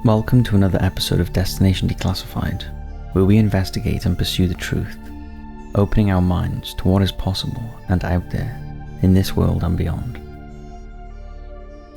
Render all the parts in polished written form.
Welcome to another episode of Destination Declassified, where we investigate and pursue the truth, opening our minds to what is possible and out there in this world and beyond.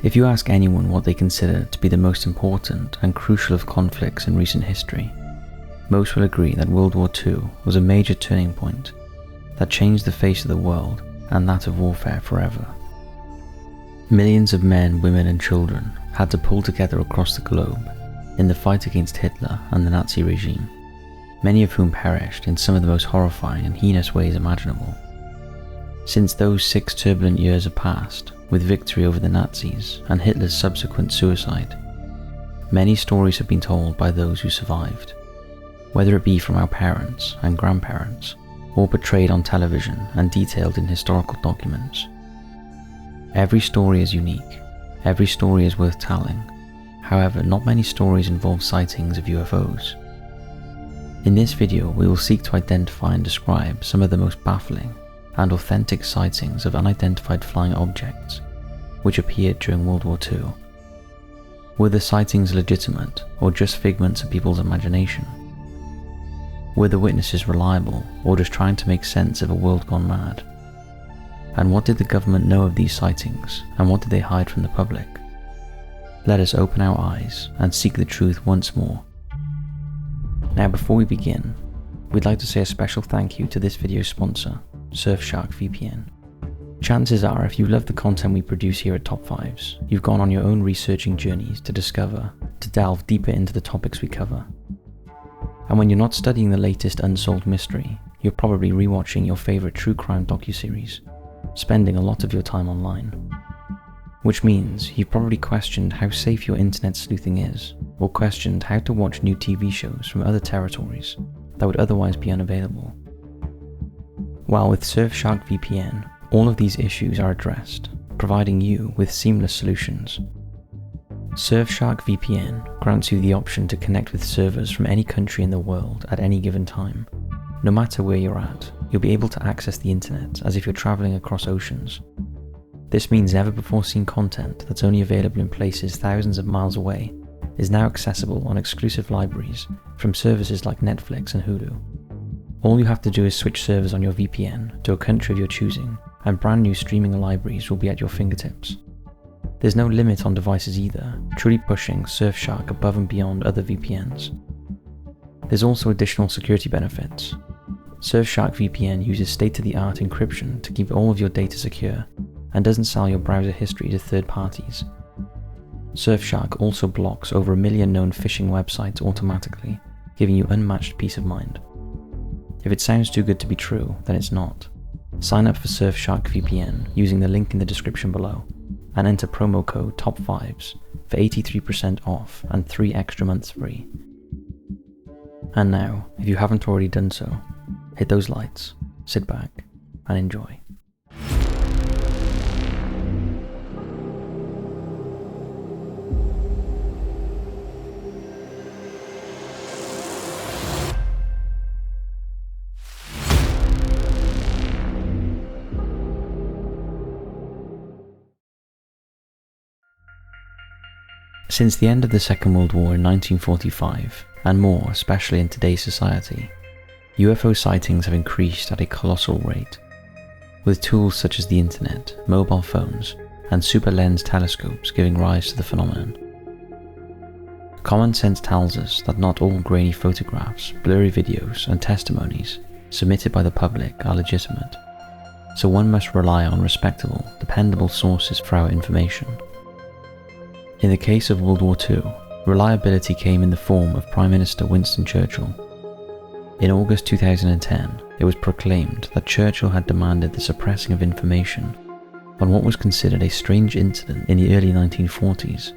If you ask anyone what they consider to be the most important and crucial of conflicts in recent history, most will agree that World War II was a major turning point that changed the face of the world and that of warfare forever. Millions of men, women and children had to pull together across the globe in the fight against Hitler and the Nazi regime, many of whom perished in some of the most horrifying and heinous ways imaginable. Since those 6 turbulent years have passed, with victory over the Nazis and Hitler's subsequent suicide, many stories have been told by those who survived, whether it be from our parents and grandparents, or portrayed on television and detailed in historical documents. Every story is unique, every story is worth telling. However, not many stories involve sightings of UFOs. In this video, we will seek to identify and describe some of the most baffling and authentic sightings of unidentified flying objects which appeared during World War II. Were the sightings legitimate or just figments of people's imagination? Were the witnesses reliable or just trying to make sense of a world gone mad? And what did the government know of these sightings, and what did they hide from the public? Let us open our eyes and seek the truth once more. Now, before we begin, we'd like to say a special thank you to this video's sponsor, Surfshark VPN. Chances are, if you love the content we produce here at Top 5s, you've gone on your own researching journeys to delve deeper into the topics we cover. And when you're not studying the latest unsolved mystery, you're probably rewatching your favorite true crime docuseries, spending a lot of your time online. Which means you've probably questioned how safe your internet sleuthing is, or questioned how to watch new TV shows from other territories that would otherwise be unavailable. While with Surfshark VPN, all of these issues are addressed, providing you with seamless solutions. Surfshark VPN grants you the option to connect with servers from any country in the world at any given time. No matter where you're at, you'll be able to access the internet as if you're traveling across oceans. This means never before seen content that's only available in places thousands of miles away is now accessible on exclusive libraries from services like Netflix and Hulu. All you have to do is switch servers on your VPN to a country of your choosing, and brand new streaming libraries will be at your fingertips. There's no limit on devices either, truly pushing Surfshark above and beyond other VPNs. There's also additional security benefits. Surfshark VPN uses state-of-the-art encryption to keep all of your data secure, and doesn't sell your browser history to third parties. Surfshark also blocks over 1 million known phishing websites automatically, giving you unmatched peace of mind. If it sounds too good to be true, then it's not. Sign up for Surfshark VPN using the link in the description below, and enter promo code TOP5s for 83% off and 3 extra months free. And now, if you haven't already done so, hit those lights, sit back, and enjoy. Since the end of the Second World War in 1945, and more especially in today's society, UFO sightings have increased at a colossal rate. With tools such as the internet, mobile phones, and super lens telescopes giving rise to the phenomenon. Common sense tells us that not all grainy photographs, blurry videos, and testimonies submitted by the public are legitimate, so one must rely on respectable, dependable sources for our information. In the case of World War II, reliability came in the form of Prime Minister Winston Churchill. In August 2010, it was proclaimed that Churchill had demanded the suppressing of information on what was considered a strange incident in the early 1940s.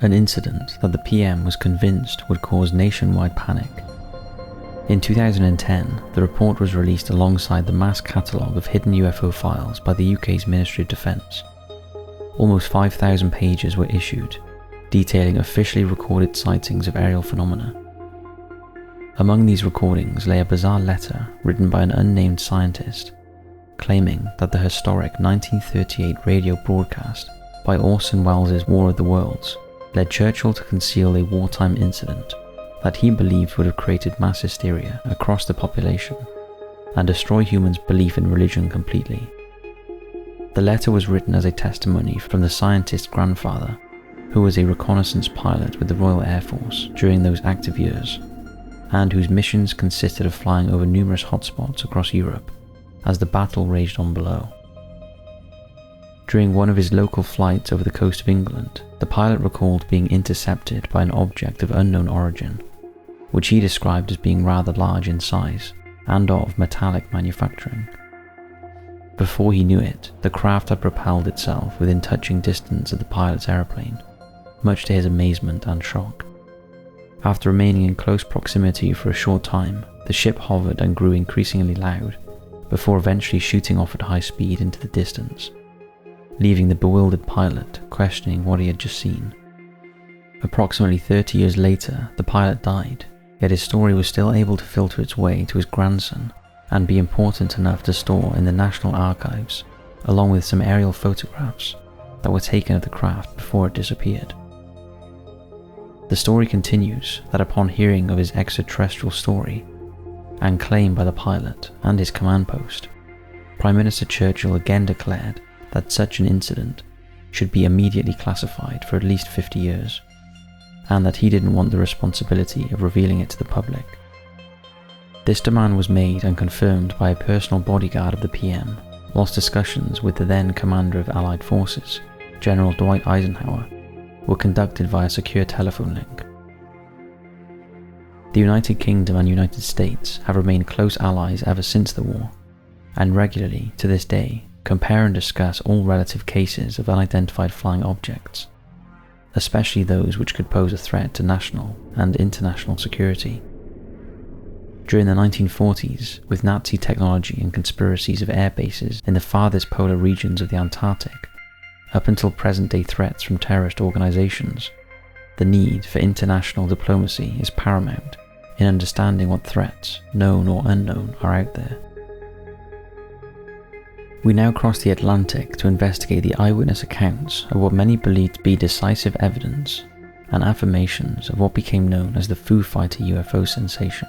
An incident that the PM was convinced would cause nationwide panic. In 2010, the report was released alongside the mass catalogue of hidden UFO files by the UK's Ministry of Defence. Almost 5,000 pages were issued, detailing officially recorded sightings of aerial phenomena. Among these recordings lay a bizarre letter written by an unnamed scientist, claiming that the historic 1938 radio broadcast by Orson Welles' War of the Worlds led Churchill to conceal a wartime incident that he believed would have created mass hysteria across the population and destroy humans' belief in religion completely. The letter was written as a testimony from the scientist's grandfather, who was a reconnaissance pilot with the Royal Air Force during those active years, and whose missions consisted of flying over numerous hotspots across Europe as the battle raged on below. During one of his local flights over the coast of England, the pilot recalled being intercepted by an object of unknown origin, which he described as being rather large in size and of metallic manufacturing. Before he knew it, the craft had propelled itself within touching distance of the pilot's aeroplane, much to his amazement and shock. After remaining in close proximity for a short time, the ship hovered and grew increasingly loud, before eventually shooting off at high speed into the distance, leaving the bewildered pilot questioning what he had just seen. Approximately 30 years later, the pilot died, yet his story was still able to filter its way to his grandson and be important enough to store in the National Archives, along with some aerial photographs that were taken of the craft before it disappeared. The story continues that upon hearing of his extraterrestrial story, and claim by the pilot and his command post, Prime Minister Churchill again declared that such an incident should be immediately classified for at least 50 years, and that he didn't want the responsibility of revealing it to the public. This demand was made and confirmed by a personal bodyguard of the PM, whilst discussions with the then Commander of Allied Forces, General Dwight Eisenhower, were conducted via secure telephone link. The United Kingdom and United States have remained close allies ever since the war, and regularly, to this day, compare and discuss all relative cases of unidentified flying objects, especially those which could pose a threat to national and international security. During the 1940s, with Nazi technology and conspiracies of air bases in the farthest polar regions of the Antarctic, up until present-day threats from terrorist organizations, the need for international diplomacy is paramount in understanding what threats, known or unknown, are out there. We now cross the Atlantic to investigate the eyewitness accounts of what many believe to be decisive evidence and affirmations of what became known as the Foo Fighter UFO sensation.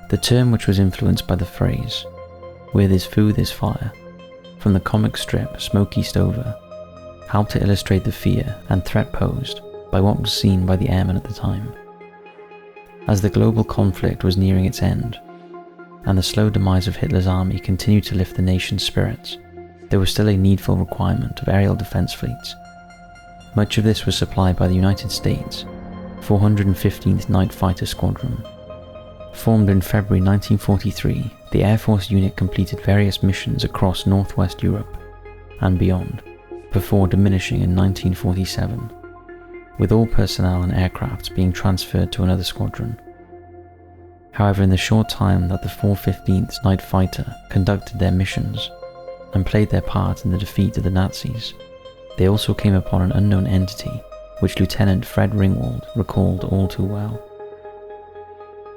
The term, which was influenced by the phrase, "Where there's foo, there's fire," from the comic strip Smokey Stover, helped to illustrate the fear and threat posed by what was seen by the airmen at the time. As the global conflict was nearing its end, and the slow demise of Hitler's army continued to lift the nation's spirits, there was still a needful requirement of aerial defense fleets. Much of this was supplied by the United States 415th Night Fighter Squadron. Formed in February 1943, the Air Force unit completed various missions across Northwest Europe and beyond, before diminishing in 1947, with all personnel and aircraft being transferred to another squadron. However, in the short time that the 415th Night Fighter conducted their missions and played their part in the defeat of the Nazis, they also came upon an unknown entity which Lieutenant Fred Ringwald recalled all too well.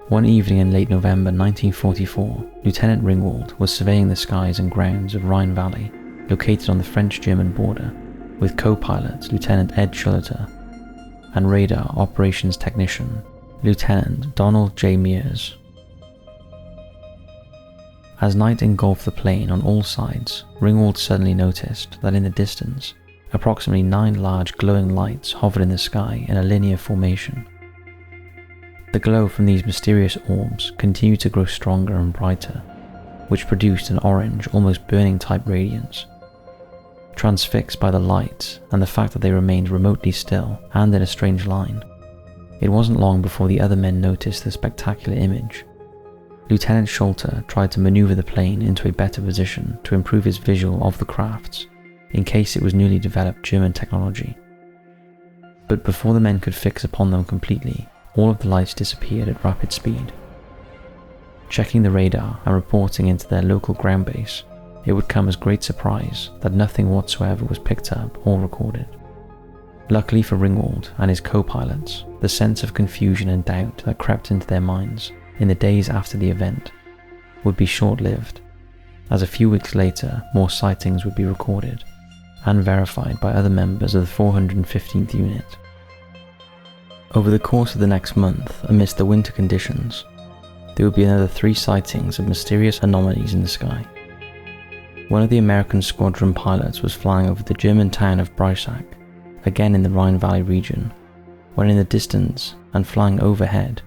One evening in late November 1944, Lieutenant Ringwald was surveying the skies and grounds of Rhine Valley, located on the French-German border, with co-pilot Lieutenant Ed Schuller and radar operations technician Lieutenant Donald J. Mears. As night engulfed the plane on all sides, Ringwald suddenly noticed that in the distance, approximately 9 large glowing lights hovered in the sky in a linear formation. The glow from these mysterious orbs continued to grow stronger and brighter, which produced an orange, almost burning type radiance. Transfixed by the lights and the fact that they remained remotely still and in a strange line, it wasn't long before the other men noticed the spectacular image. Lieutenant Schuller tried to maneuver the plane into a better position to improve his visual of the crafts, in case it was newly developed German technology. But before the men could fix upon them completely, all of the lights disappeared at rapid speed. Checking the radar and reporting into their local ground base, it would come as great surprise that nothing whatsoever was picked up or recorded. Luckily for Ringwald and his co-pilots, the sense of confusion and doubt that crept into their minds in the days after the event would be short-lived, as a few weeks later more sightings would be recorded, and verified by other members of the 415th Unit. Over the course of the next month, amidst the winter conditions, there would be another 3 sightings of mysterious anomalies in the sky. One of the American squadron pilots was flying over the German town of Breisach, again in the Rhine Valley region, when in the distance and flying overhead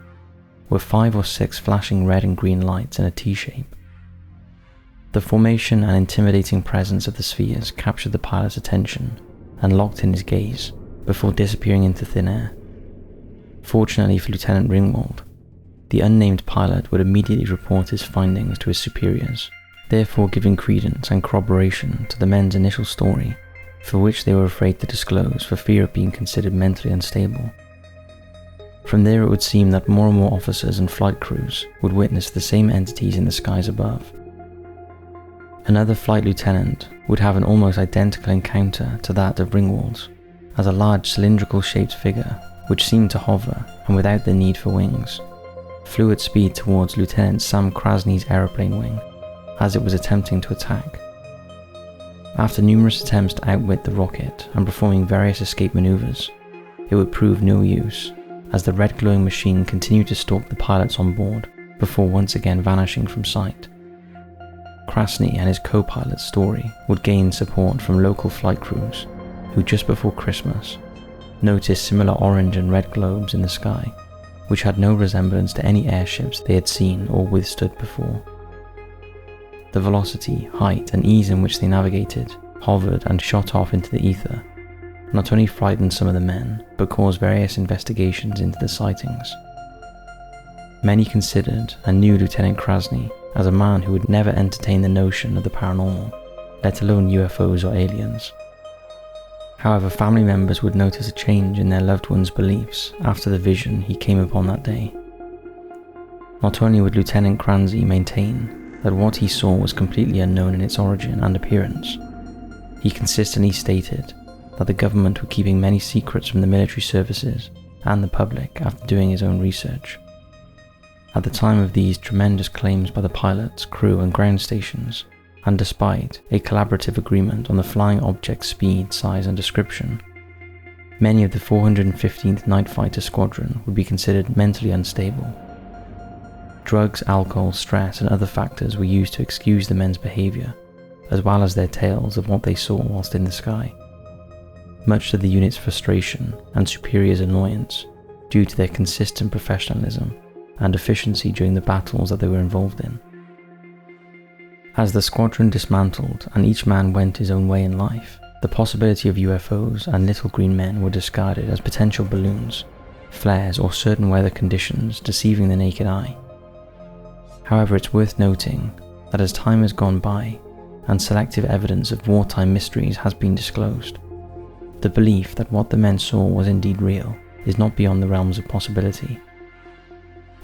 were 5 or 6 flashing red and green lights in a T-shape. The formation and intimidating presence of the spheres captured the pilot's attention and locked in his gaze before disappearing into thin air. Fortunately for Lieutenant Ringwald, the unnamed pilot would immediately report his findings to his superiors, therefore giving credence and corroboration to the men's initial story, for which they were afraid to disclose for fear of being considered mentally unstable. From there it would seem that more and more officers and flight crews would witness the same entities in the skies above. Another flight lieutenant would have an almost identical encounter to that of Ringwald's, as a large cylindrical shaped figure, which seemed to hover and without the need for wings, flew at speed towards Lieutenant Sam Krasny's aeroplane wing as it was attempting to attack. After numerous attempts to outwit the rocket and performing various escape maneuvers, it would prove no use, as the red glowing machine continued to stalk the pilots on board before once again vanishing from sight. Krasny and his co-pilot's story would gain support from local flight crews who just before Christmas noticed similar orange and red globes in the sky, which had no resemblance to any airships they had seen or withstood before. The velocity, height and ease in which they navigated, hovered and shot off into the ether not only frightened some of the men, but caused various investigations into the sightings. Many considered and knew Lieutenant Krasny as a man who would never entertain the notion of the paranormal, let alone UFOs or aliens. However, family members would notice a change in their loved one's beliefs after the vision he came upon that day. Not only would Lieutenant Krasny maintain that what he saw was completely unknown in its origin and appearance, he consistently stated that the government were keeping many secrets from the military services and the public after doing his own research. At the time of these tremendous claims by the pilots, crew and ground stations, and despite a collaborative agreement on the flying object's speed, size and description, many of the 415th Night Fighter Squadron would be considered mentally unstable. Drugs, alcohol, stress and other factors were used to excuse the men's behaviour, as well as their tales of what they saw whilst in the sky, much to the unit's frustration and superiors' annoyance due to their consistent professionalism and efficiency during the battles that they were involved in. As the squadron dismantled and each man went his own way in life, the possibility of UFOs and little green men were discarded as potential balloons, flares or certain weather conditions deceiving the naked eye. However, it's worth noting that as time has gone by and selective evidence of wartime mysteries has been disclosed, the belief that what the men saw was indeed real is not beyond the realms of possibility.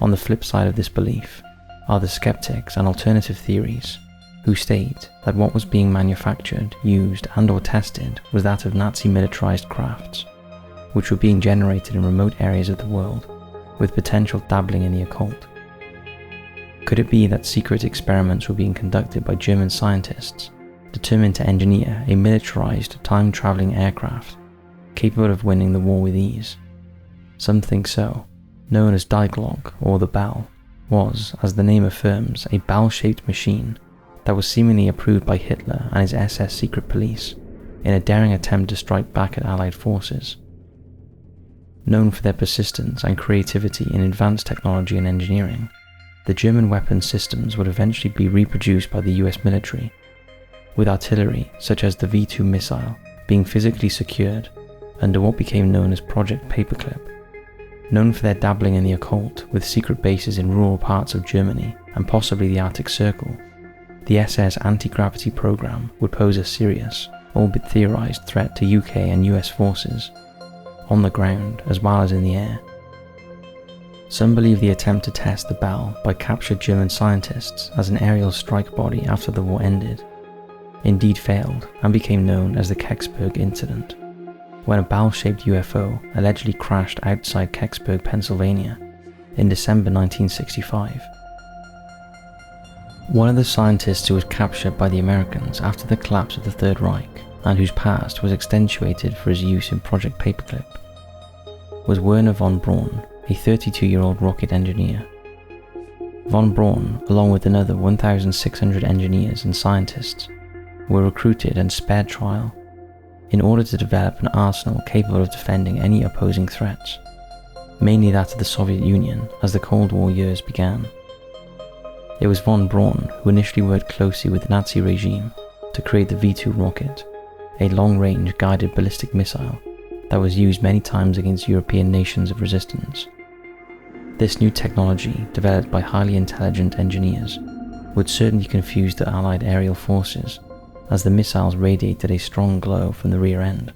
On the flip side of this belief are the skeptics and alternative theories, who state that what was being manufactured, used and or tested was that of Nazi militarized crafts, which were being generated in remote areas of the world, with potential dabbling in the occult. Could it be that secret experiments were being conducted by German scientists, determined to engineer a militarized time-traveling aircraft, capable of winning the war with ease? Some think so. Known as Die Glock, or the Bell, was, as the name affirms, a bell-shaped machine that was seemingly approved by Hitler and his SS secret police in a daring attempt to strike back at Allied forces. Known for their persistence and creativity in advanced technology and engineering, the German weapon systems would eventually be reproduced by the US military, with artillery such as the V-2 missile being physically secured under what became known as Project Paperclip. Known for their dabbling in the occult with secret bases in rural parts of Germany and possibly the Arctic Circle, the SS anti-gravity program would pose a serious, albeit theorized threat to UK and US forces, on the ground as well as in the air. Some believe the attempt to test the Bell by captured German scientists as an aerial strike body after the war ended indeed failed and became known as the Kecksburg incident, when a bell-shaped UFO allegedly crashed outside Kecksburg, Pennsylvania in December 1965. One of the scientists who was captured by the Americans after the collapse of the Third Reich and whose past was accentuated for his use in Project Paperclip, was Werner von Braun, a 32-year-old rocket engineer. Von Braun, along with another 1,600 engineers and scientists, were recruited and spared trial in order to develop an arsenal capable of defending any opposing threats, mainly that of the Soviet Union as the Cold War years began. It was von Braun who initially worked closely with the Nazi regime to create the V-2 rocket, a long-range guided ballistic missile that was used many times against European nations of resistance. This new technology, developed by highly intelligent engineers, would certainly confuse the Allied aerial forces, as the missiles radiated a strong glow from the rear end,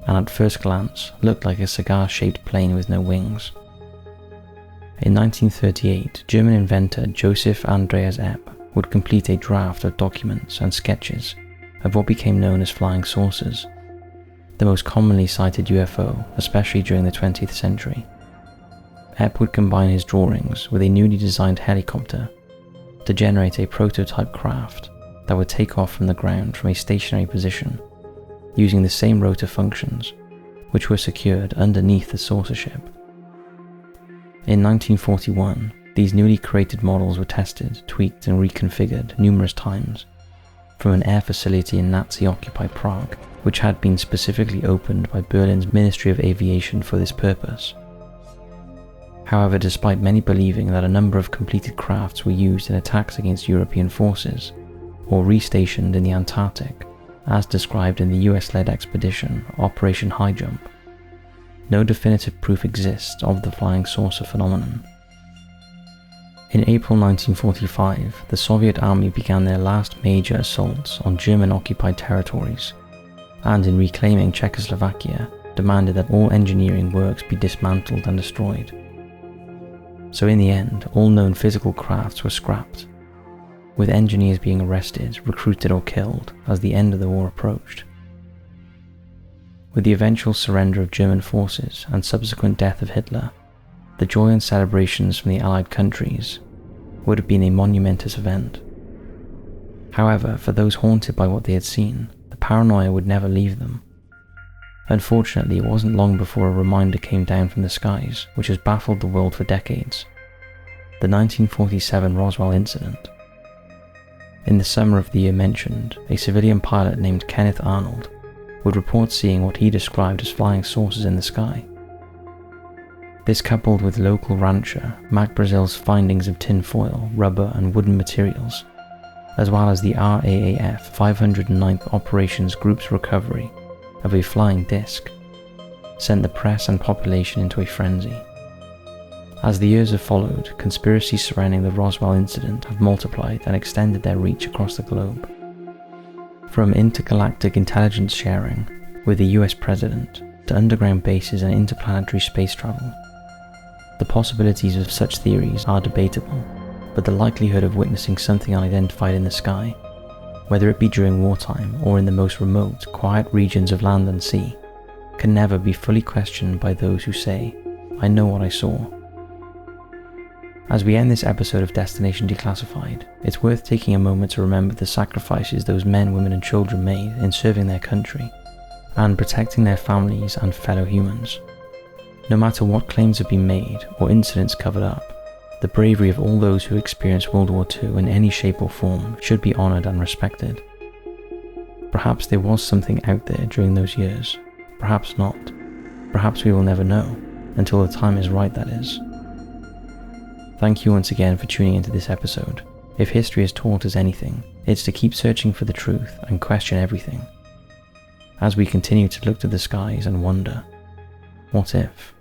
and at first glance looked like a cigar-shaped plane with no wings. In 1938, German inventor Joseph Andreas Epp would complete a draft of documents and sketches of what became known as flying saucers, the most commonly cited UFO, especially during the 20th century. Epp would combine his drawings with a newly designed helicopter to generate a prototype craft that would take off from the ground from a stationary position, using the same rotor functions, which were secured underneath the saucer ship. In 1941, these newly created models were tested, tweaked and reconfigured numerous times from an air facility in Nazi-occupied Prague, which had been specifically opened by Berlin's Ministry of Aviation for this purpose. However, despite many believing that a number of completed crafts were used in attacks against European forces, or restationed in the Antarctic, as described in the US-led expedition Operation High Jump, no definitive proof exists of the flying saucer phenomenon. In April 1945, the Soviet Army began their last major assaults on German-occupied territories, and in reclaiming Czechoslovakia, demanded that all engineering works be dismantled and destroyed. So in the end, all known physical crafts were scrapped, with engineers being arrested, recruited or killed as the end of the war approached. With the eventual surrender of German forces and subsequent death of Hitler, the joy and celebrations from the Allied countries would have been a monumentous event. However, for those haunted by what they had seen, the paranoia would never leave them. Unfortunately, it wasn't long before a reminder came down from the skies, which has baffled the world for decades: the 1947 Roswell incident. In the summer of the year mentioned, a civilian pilot named Kenneth Arnold would report seeing what he described as flying saucers in the sky. This, coupled with local rancher Mac Brazil's findings of tin foil, rubber and wooden materials, as well as the RAAF 509th Operations Group's recovery of a flying disc, sent the press and population into a frenzy. As the years have followed, conspiracies surrounding the Roswell incident have multiplied and extended their reach across the globe. From intergalactic intelligence sharing with the US president to underground bases and interplanetary space travel, the possibilities of such theories are debatable, but the likelihood of witnessing something unidentified in the sky, whether it be during wartime or in the most remote, quiet regions of land and sea, can never be fully questioned by those who say, "I know what I saw." As we end this episode of Destination Declassified, it's worth taking a moment to remember the sacrifices those men, women and children made in serving their country and protecting their families and fellow humans. No matter what claims have been made or incidents covered up, the bravery of all those who experienced World War II in any shape or form should be honoured and respected. Perhaps there was something out there during those years, perhaps not. Perhaps we will never know, until the time is right, that is. Thank you once again for tuning into this episode. If history has taught us anything, it's to keep searching for the truth and question everything, as we continue to look to the skies and wonder, what if?